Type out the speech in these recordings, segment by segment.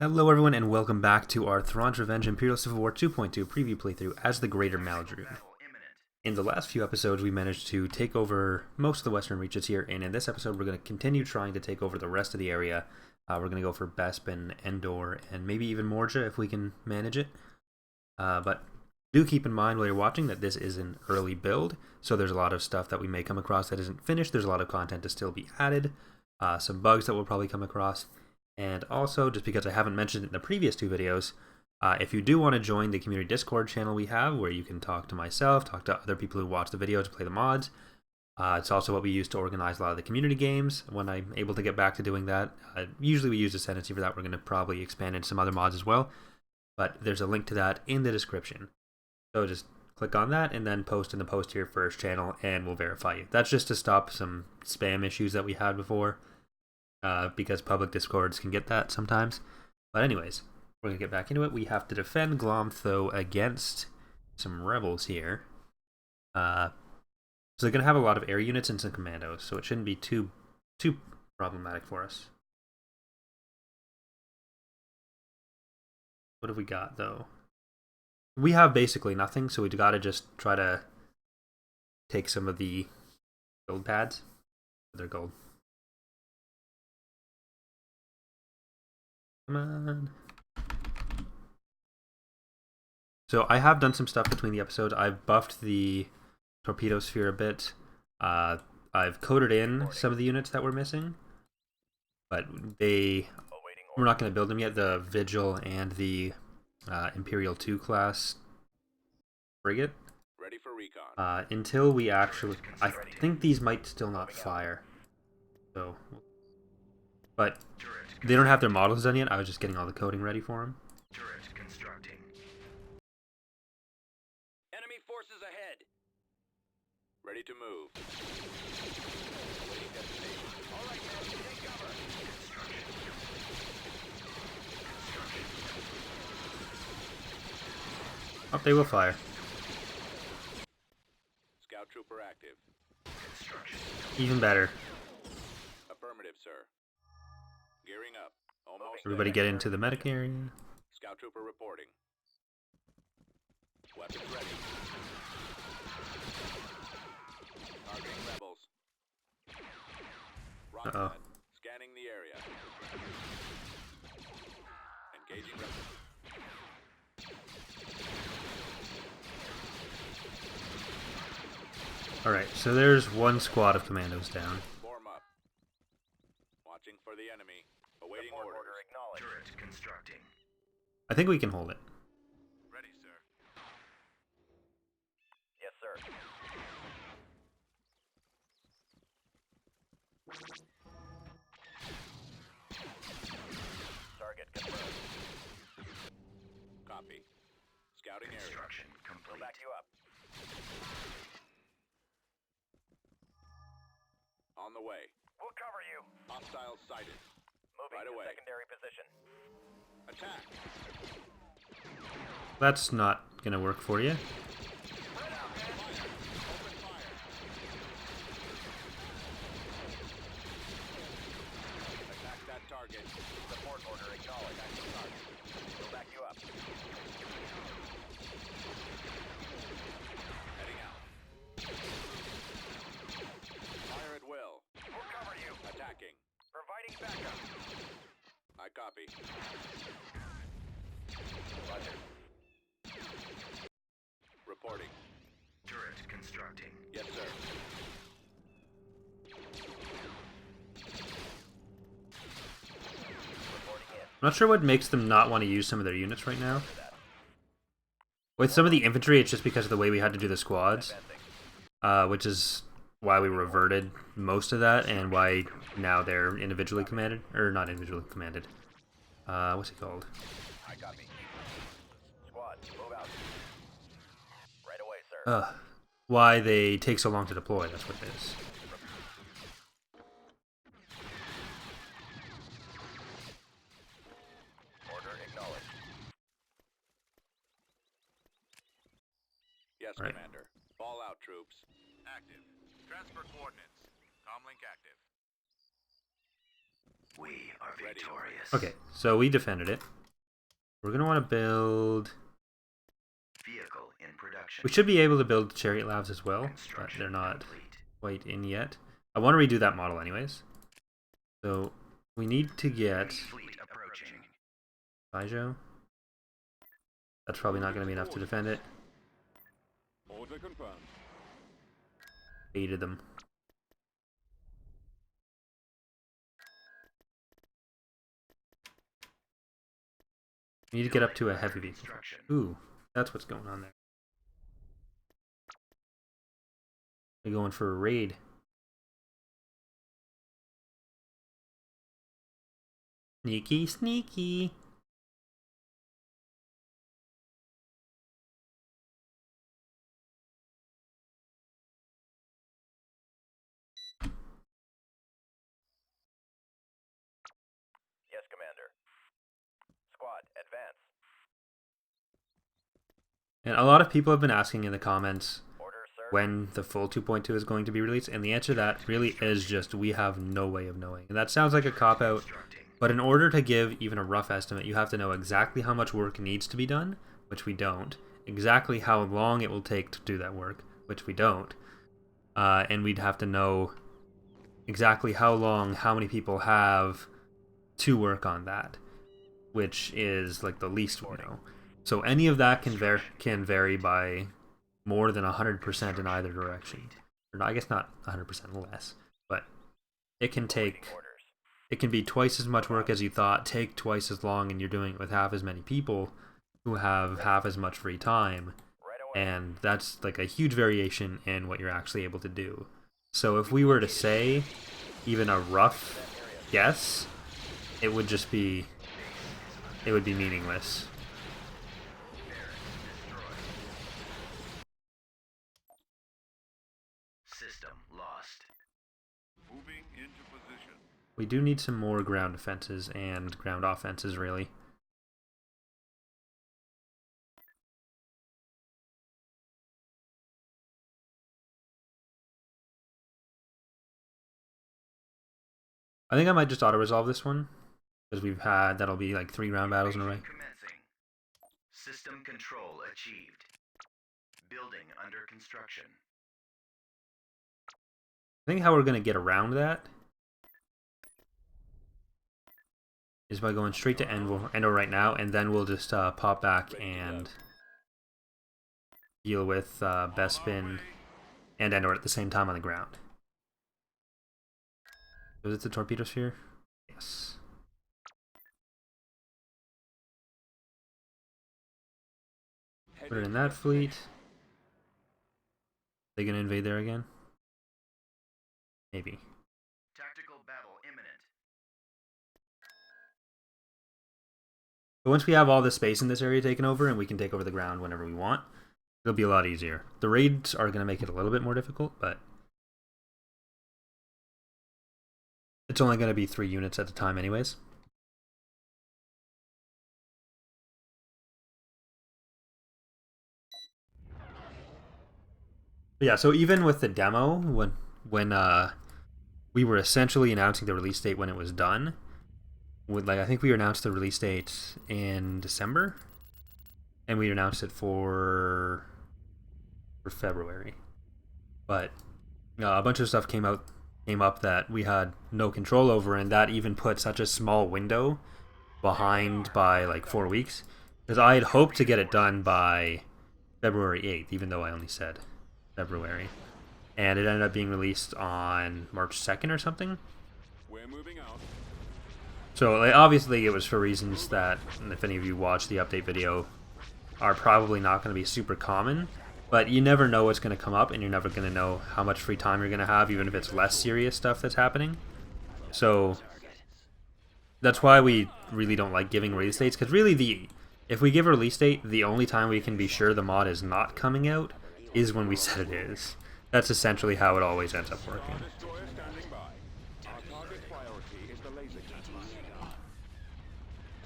Hello everyone and welcome back to our Thrawn's Revenge Imperial Civil War 2.2 preview playthrough as the Greater Maldrood. In the last few episodes we managed to take over most of the western reaches here, and in this episode we're going to continue trying to take over the rest of the area. We're going to go for Bespin, Endor, and maybe even Morja if we can manage it. But do keep in mind while you're watching that this is an early build, so there's a lot of stuff that we may come across that isn't finished. There's a lot of content to still be added, some bugs that we'll probably come across. And also, just because I haven't mentioned it in the previous two videos, if you do want to join the community Discord channel we have, where you can talk to myself, talk to other people who watch the videos, play the mods. It's also what we use to organize a lot of the community games when I'm able to get back to doing that. Usually we use Ascendancy for that. We're going to probably expand into some other mods as well. But there's a link to that in the description. So just click on that and then post in the post here first channel and we'll verify you. That's just to stop some spam issues that we had before. Because public discords can get that sometimes. But anyways, we're going to get back into it. We have to defend Gloms, though, against some rebels here. So they're going to have a lot of air units and some commandos, so it shouldn't be too problematic for us. What have we got, though? We have basically nothing, so we've got to just try to take some of the gold pads. They're gold. Come on. So I have done some stuff between the episodes. I've buffed the torpedo sphere a bit. I've coded in some of the units that we're missing, but we're not going to build them yet. The Vigil and the Imperial 2 class frigate. Ready for recon. Until we actually, I think these might still not fire. So, but they don't have their models done yet. I was just getting all the coding ready for them. Turret constructing. Enemy forces ahead. Ready to move. All right, man, take cover. Oh, they will fire. Scout trooper active. Even better. Affirmative, sir. Gearing up. Almost Everybody there. get into the medic area. Scout trooper reporting. Weapons ready. Targeting rebels. Rocket Uh-oh. scanning the area. Engaging rebels. Alright, so there's one squad of commandos down. Form up. Watching for the enemy. Awaiting orders. Acknowledged. Turret constructing. I think we can hold it. Ready, sir. Yes, sir. Target confirmed. Copy. Scouting area. Construction complete. We'll back you up. On the way. We'll cover you. Hostiles sighted. Moving right away. Secondary position. Attack. That's not gonna work for you. Spread out, man. Fire. Open fire. Attack that target. Support order acknowledged. Active target. We'll back you up. Heading out. Fire at will. We'll cover you. Attacking. Providing backup. I copy. Roger. Reporting. Turret constructing. Yes, sir. Reporting in. I'm not sure what makes them not want to use some of their units right now. With some of the infantry, it's just because of the way we had to do the squads. Which is why we reverted most of that, and why now they're individually commanded. Or not individually commanded. What's it called? I copy. Squad, move out. Right away, sir. Why they take so long to deploy, that's what it is. Order acknowledged. Yes, Right. Commander. Fall out, troops. Active. Transfer coordinates. Comlink active. We are victorious. Okay, so we defended it. We're going to want to build... Vehicle in production. We should be able to build chariot labs as well, but they're not quite in yet. I want to redo that model anyways. So we need to get Fleet approaching. Baijo. That's probably not going to be enough to defend it. Order confirmed. Baited them. We need to get up to a heavy vehicle. Ooh, that's what's going on there. We're going for a raid. Sneaky, sneaky. Yes, Commander. Squad, advance. And a lot of people have been asking in the comments Order, sir. when the full 2.2 is going to be released, and the answer to that really is just we have no way of knowing. And that sounds like a cop-out, but in order to give even a rough estimate, you have to know exactly how much work needs to be done, which we don't, exactly how long it will take to do that work, which we don't, and we'd have to know exactly how long, how many people have to work on that, which is like the least we know. So any of that can vary by more than 100% in either direction. Or I guess not 100% less, but it can take... It can be twice as much work as you thought, take twice as long, and you're doing it with half as many people who have half as much free time. And that's like a huge variation in what you're actually able to do. So if we were to say even a rough guess, it would just be... it would be meaningless. System lost. Moving into position. We do need some more ground defenses and ground offenses, really. I think I might just auto-resolve this one, because that'll be like 3 ground battles in a row. Commencing. System control achieved. Building under construction. I think how we're going to get around that is by going straight to Endor right now, and then we'll just pop back and deal with Bespin and Endor at the same time on the ground. Was it the torpedo sphere? Yes. Put it in that fleet. They gonna invade there again? Maybe. Tactical battle imminent. But once we have all the space in this area taken over and we can take over the ground whenever we want, it'll be a lot easier. The raids are gonna make it a little bit more difficult, but it's only gonna be 3 units at a time anyways. But yeah, so even with the demo, when we were essentially announcing the release date when it was done, I think we announced the release date in December, and we announced it for February. But a bunch of stuff came up that we had no control over, and that even put such a small window behind by like 4 weeks, because I had hoped to get it done by February 8th, even though I only said February, and it ended up being released on March 2nd or something. We're moving out. So like, obviously it was for reasons that, if any of you watch the update video, are probably not going to be super common, but you never know what's going to come up, and you're never going to know how much free time you're going to have, even if it's less serious stuff that's happening. So that's why we really don't like giving release dates, because really if we give a release date, the only time we can be sure the mod is not coming out is when we said it is. That's essentially how it always ends up working. Destroyer standing by. Our target priority is the laser cannon.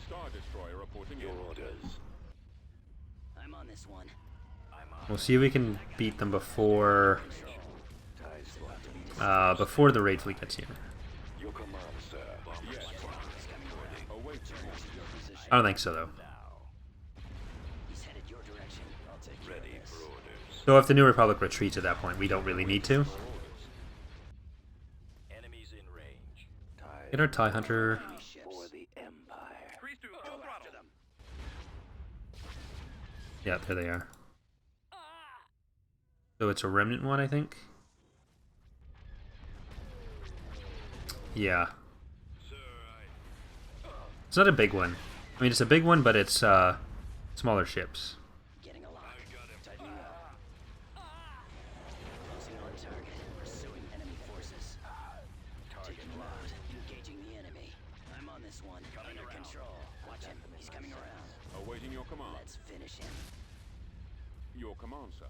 Star Destroyer reporting your orders. I'm on this one. We'll see if we can beat them before the raid fleet gets here. Your command, sir. Yes. I don't think so, though. He's headed your direction. I'll take care of this. So if the New Republic retreats at that point, we don't really need to. Enemies in range. Get our TIE Hunter. Enemy ships. For the Empire. Go after them. Yeah, there they are. So it's a remnant one, I think. Yeah. It's not a big one. I mean, it's a big one, but it's smaller ships. Getting a lock. Tightening up. Closing on target. Pursuing enemy forces. Taking locked. Engaging the enemy. I'm on this one. Under control. Watch him. He's coming around. Awaiting your command. Let's finish him. Your command, sir.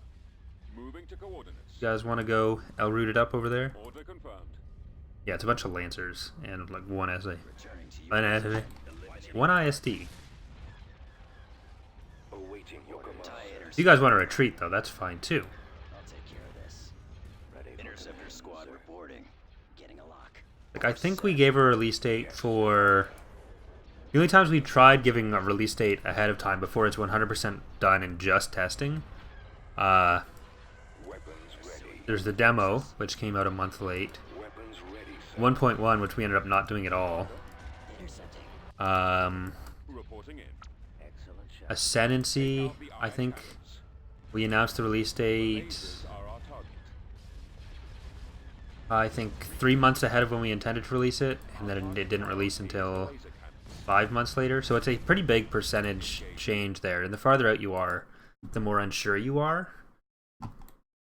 Moving to coordinates. You guys want to go Elrooted up over there? Order confirmed. Yeah, it's a bunch of Lancers and like one SA. Returning to you. One ISD. Awaiting your command. If you guys want to retreat, though, that's fine too. I'll take care of this. Ready for Interceptor squad reporting. Getting a lock. Like, I think we gave a release date for... The only times we've tried giving a release date ahead of time before it's 100% done and just testing. weapons ready. There's the demo, which came out a month late. Weapons ready. 1.1, which we ended up not doing at all. Intercepting. Reporting in. Excellent shot. Ascendancy, I think we announced the release date, Lasers are our target. I think 3 months ahead of when we intended to release it, and then it didn't release until Laser cannon. 5 months later. So it's a pretty big percentage change there. And the farther out you are, the more unsure you are.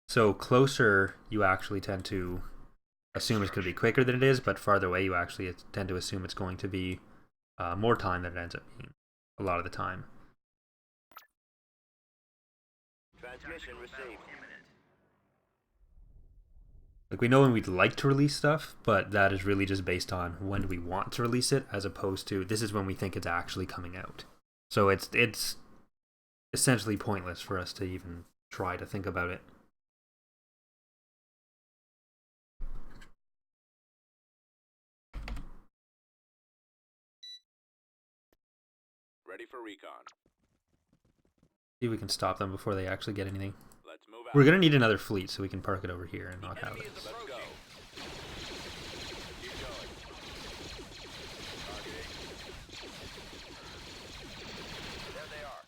So closer, you actually tend to assume it's going to be quicker than it is, but farther away, you actually tend to assume it's going to be more time than it ends up being a lot of the time. Transmission received. Like, we know when we'd like to release stuff, but that is really just based on when we want to release it, as opposed to this is when we think it's actually coming out. So it's essentially pointless for us to even try to think about it. Ready for recon. See if we can stop them before they actually get anything. Let's move out. We're gonna need another fleet so we can park it over here and not have Enemy it. is approaching. Let's go. Keep going. Targeting. There they are.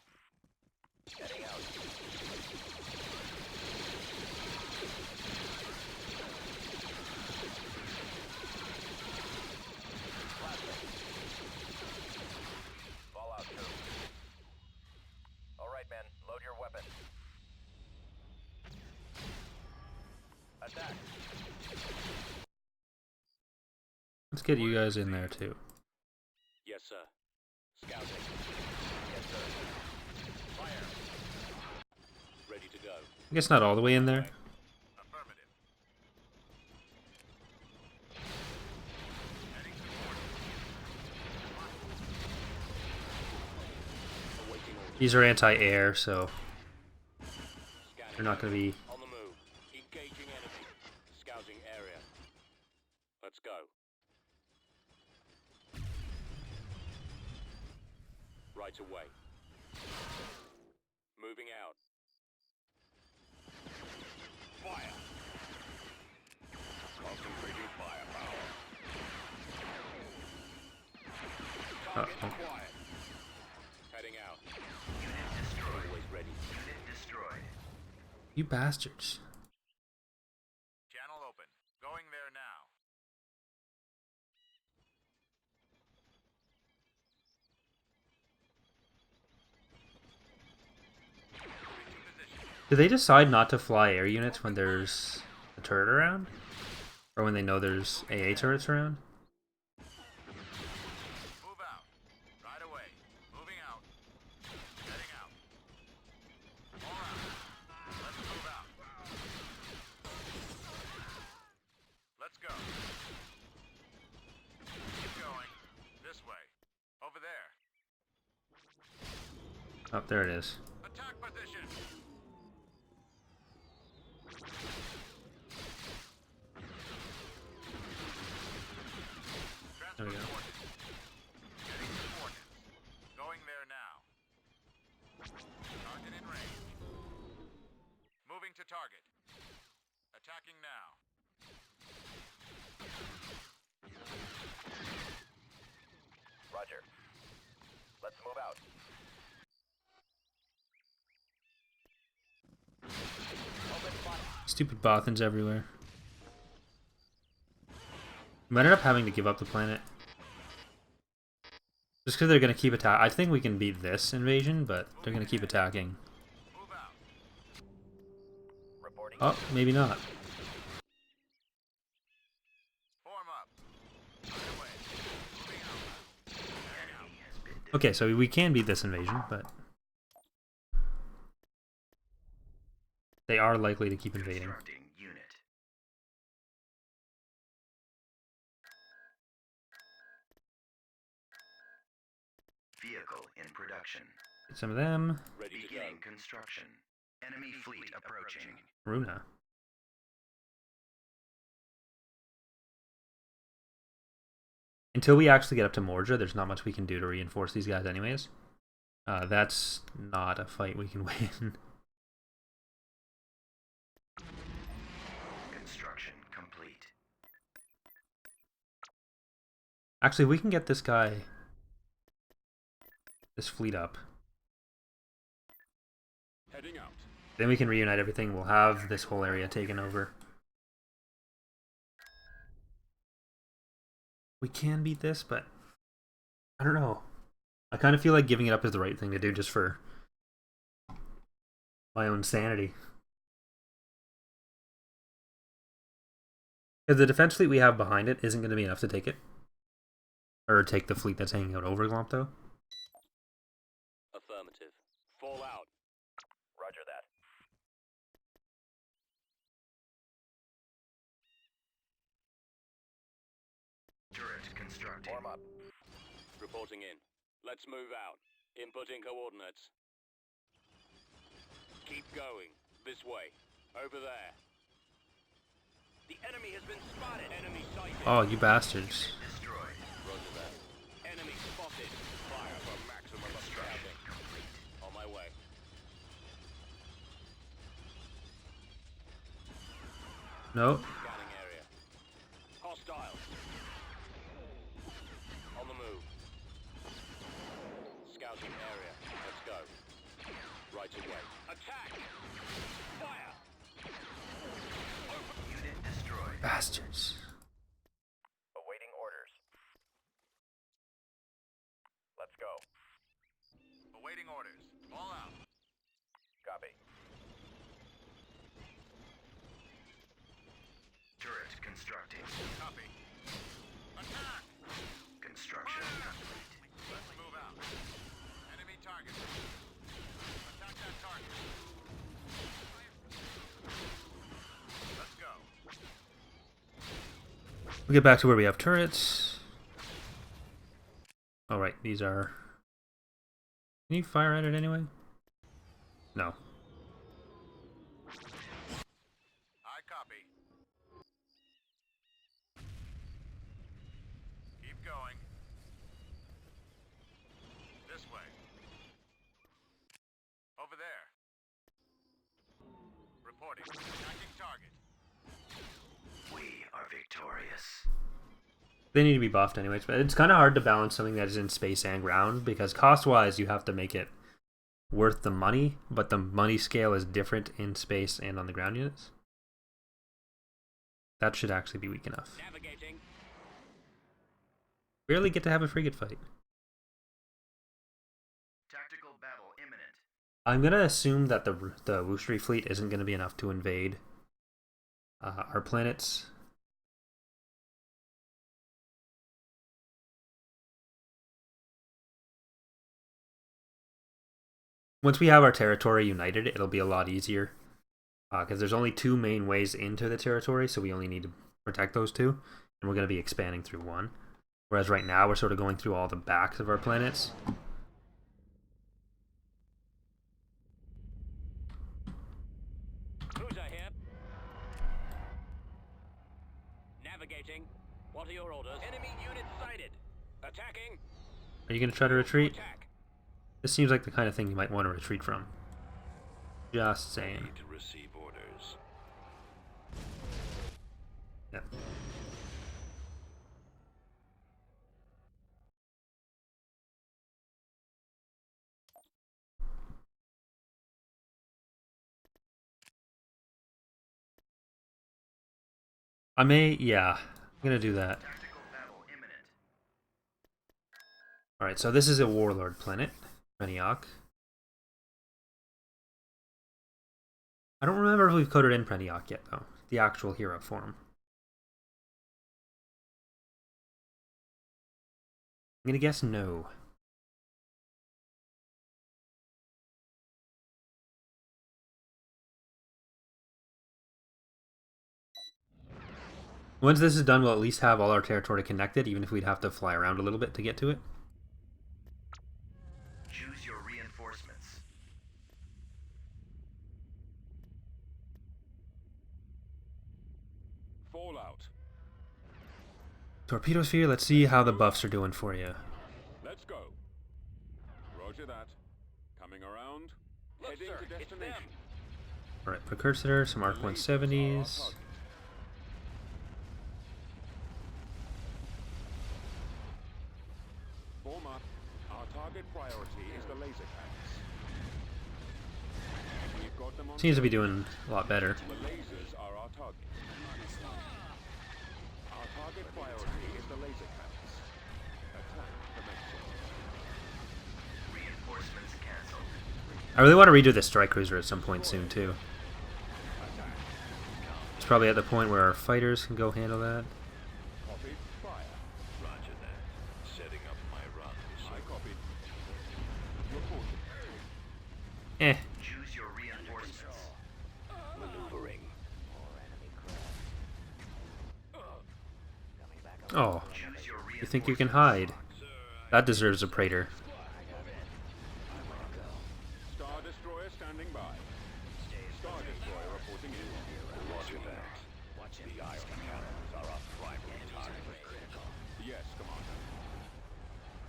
Heading out. Fallout 2. All right, men. Load your weapon. Attack. Let's get you guys in there too. Yes, sir. Scouting. Yes, sir. Fire. Ready to go. I guess not all the way in there. Affirmative. Awaiting orders. These are anti-air, so Scanning. they're not gonna be... On the move. Engaging enemy. Scouting area. Let's go. Right away. Moving out. Fire. Concentrating firepower. Target Uh-oh. acquired. Heading out. Unit destroyed. Always ready. Unit destroyed. You bastards. Channel open. Going there now. Do they decide not to fly air units when there's a turret around? Or when they know there's AA turrets around? Move out. Right away. Moving out. Heading out. All right. Let's move out. Let's go. Keep going. This way. Over there. Oh, there it is. Attack position. There we go. Getting coordinates. Going target. Attacking now. Roger. Let's move out. Stupid Bothans everywhere. We ended up having to give up the planet. Just because they're going to keep attacking. I think we can beat this invasion, but they're going to keep attacking. Move out. Reporting. Oh, maybe not. Form up. Right away. Moving out. Heading out. Enemy has been Okay, so we can beat this invasion, but they are likely to keep invading. constructing unit. Vehicle in production. Get some of them. Ready to go. Beginning construction. Enemy fleet approaching. Runa. Until we actually get up to Mordra, there's not much we can do to reinforce these guys anyways. That's not a fight we can win. Construction complete. Actually, we can get this guy, this fleet up. Heading out. Then we can reunite everything. We'll have this whole area taken over. We can beat this, but I don't know. I kind of feel like giving it up is the right thing to do just for my own sanity. Because the defense fleet we have behind it isn't going to be enough to take it. Or take the fleet that's hanging out over Glomto. Affirmative. Fall out. Roger that. Turret constructing. Form up. Reporting in. Let's move out. Inputting coordinates. Keep going. This way. Over there. The enemy has been spotted. Enemy sighted. Oh, you bastards. Destroyed. Roger that. Enemy spotted. Fire for maximum Construction understanding. complete. On my way. No. Scanning area. Hostile. On the move. Scouting area. Let's go. Right away. Attack! Fire! Unit destroyed. Bastards. Awaiting orders. Let's go. Awaiting orders. All out. Copy. Turret constructing. Copy. Attack! Construction complete. Let's move out. Enemy target. Attack that target. Let's go. We'll get back to where we have turrets. Alright, these are... Can you fire at it anyway? No. I copy. Keep going. This way. Over there. Reporting. Attacking target. We are victorious. They need to be buffed anyways, but it's kind of hard to balance something that is in space and ground, because cost-wise you have to make it worth the money, but the money scale is different in space and on the ground units. That should actually be weak enough. Navigating. Barely get to have a frigate fight. Tactical battle imminent. I'm going to assume that the Woostery fleet isn't going to be enough to invade our planets. Once we have our territory united, it'll be a lot easier. Because there's only two main ways into the territory, so we only need to protect those two. And we're going to be expanding through one. Whereas right now, we're sort of going through all the backs of our planets. Cruiser here. Navigating. What are your orders? Enemy unit sighted. Attacking. Are you going to try to retreat? Attack. This seems like the kind of thing you might want to retreat from. Just saying. To receive orders. Yeah. I may, yeah, I'm gonna do that. Tactical battle imminent. Alright, so this is a warlord planet, Preniok. I don't remember if we've coded in Preniok yet, though. The actual hero form. I'm gonna guess no. Once this is done, we'll at least have all our territory connected, even if we'd have to fly around a little bit to get to it. Choose your reinforcements. Fallout. Torpedo sphere, let's see how the buffs are doing for you. Let's go. Roger that. Coming around. Look, Heading sir, to it's them. destination. Alright, precursor, some Arc 170s. Form up. Our target priority is the laser cannons. We've got them on Seems to be doing a lot better. The lasers are our target. Our target priority is the laser cannons. Attack commencing. Reinforcements cancelled. I really want to redo the strike cruiser at some point soon, too. It's probably at the point where our fighters can go handle that. Copy. Fire. Roger that. Setting up my run. I copy. Reporting. Eh. Choose your reinforcements. Maneuvering. Oh, Choose your you think you can hide? That deserves a praetor. Star Destroyer standing by. Star Destroyer reporting in. Roger that. The iron cannons are our primary target. Yes, Commander.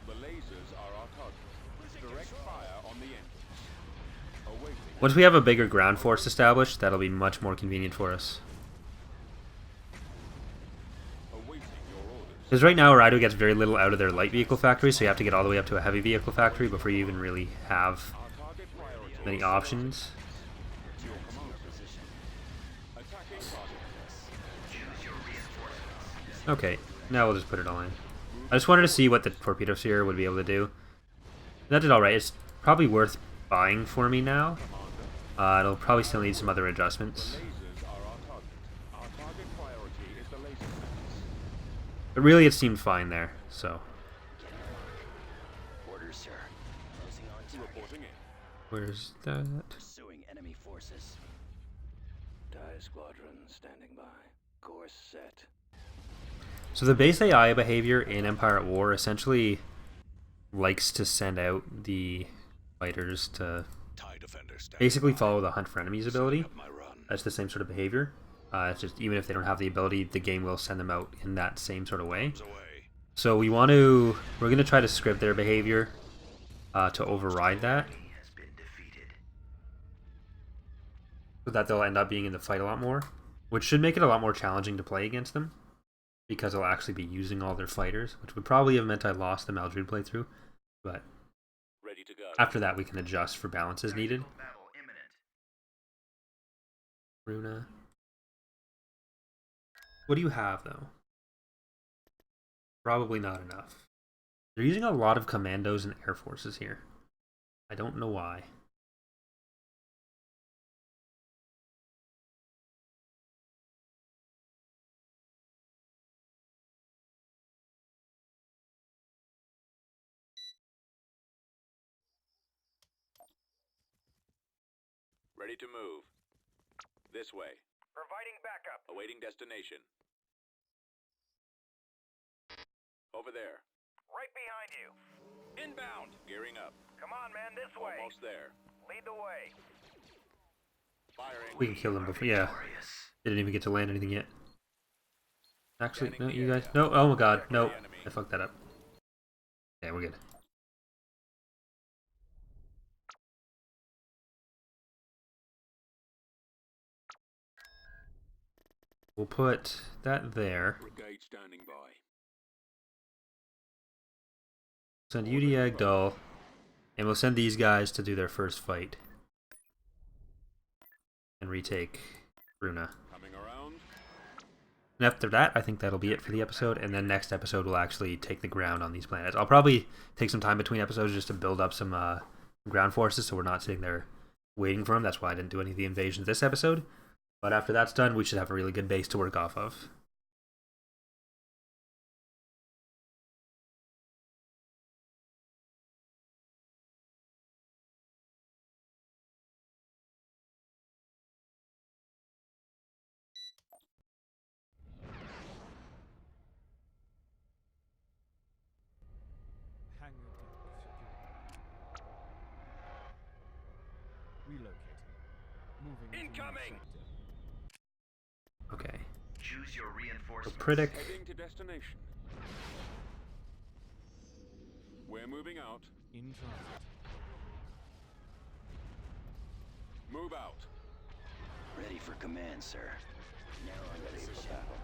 The lasers are our target. Direct fire on the engines. Awaiting. Once we have a bigger ground force established, that'll be much more convenient for us. Awaiting your orders. Because right now, Eriadu gets very little out of their light vehicle factory, so you have to get all the way up to a heavy vehicle factory before you even really have Our target priority. many options. To your command position. Attacking target. Choose your reinforcements. Okay, now we'll just put it all in. I just wanted to see what the torpedo sphere would be able to do. That did alright. It's probably worth buying for me now. It'll probably still need some other adjustments. Lasers are our target. Our target priority is the laser cannons. But really, it seemed fine there, so. Orders, sir. Closing on target. Reporting in. Where's that? Pursuing enemy forces. Die squadron standing by. Course set. So the base AI behavior in Empire at War essentially likes to send out the fighters to TIE defender standing basically by. follow the hunt for enemies ability. Up my run. That's the same sort of behavior. It's just even if they don't have the ability, the game will send them out in that same sort of way. Away. So we're going to try to script their behavior to override that, He has been defeated. so that they'll end up being in the fight a lot more, which should make it a lot more challenging to play against them, because they'll actually be using all their fighters, which would probably have meant I lost the Maldrood playthrough, but Ready to go. after that we can adjust for balance as needed. Tactical battle imminent. Runa. What do you have, though? Probably not enough. They're using a lot of commandos and air forces here. I don't know why. Ready to move. This way. Providing backup. Awaiting destination. Over there. Right behind you. Inbound. Gearing up. Come on, man, this Almost there. Lead the way. Firing. We can kill them before. Yeah, they didn't even get to land anything yet. Actually, no, you guys. No, oh my god, no. I fucked that up. Yeah, we're good. We'll put that there. Brigade standing by. Send EaW Dull, and we'll send these guys to do their first fight and retake Runa. Coming around. And after that, I think that'll be it for the episode, and then next episode we'll actually take the ground on these planets. I'll probably take some time between episodes just to build up some ground forces so we're not sitting there waiting for them. That's why I didn't do any of the invasions this episode. But after that's done, we should have a really good base to work off of. Incoming! Okay. Choose your So reinforcements. Pritick. Heading to destination. We're moving out. In transit. Move out. Ready for command, sir. Now I'm ready for battle.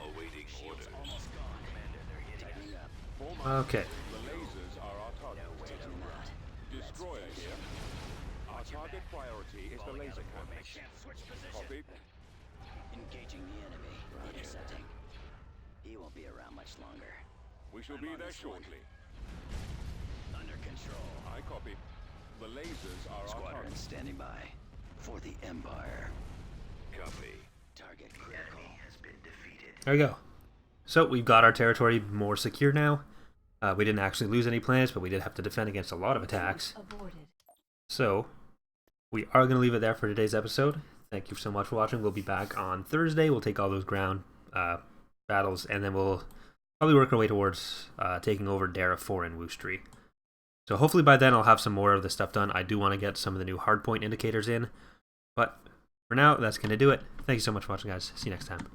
Awaiting orders. Almost gone. Commander, they're hitting tightening up. Form up. Okay. The lasers are our target. Taking them out. Destroyer here. Our target priority is the laser campus. Switch position. Copy. Engaging the enemy. Intercepting. He won't be around much longer. We shall be there shortly. Under control. I copy. The lasers are our Squadron target. standing by. For the Empire. Copy. Target critical. Has been defeated. There we go. So we've got our territory more secure now. We didn't actually lose any planets, but we did have to defend against a lot of attacks. Aborted. So we are going to leave it there for today's episode. Thank you so much for watching. We'll be back on Thursday. We'll take all those ground battles, and then we'll probably work our way towards taking over Dara 4 and Woostree. So hopefully by then I'll have some more of the stuff done. I do want to get some of the new hardpoint indicators in. But for now, that's going to do it. Thank you so much for watching, guys. See you next time.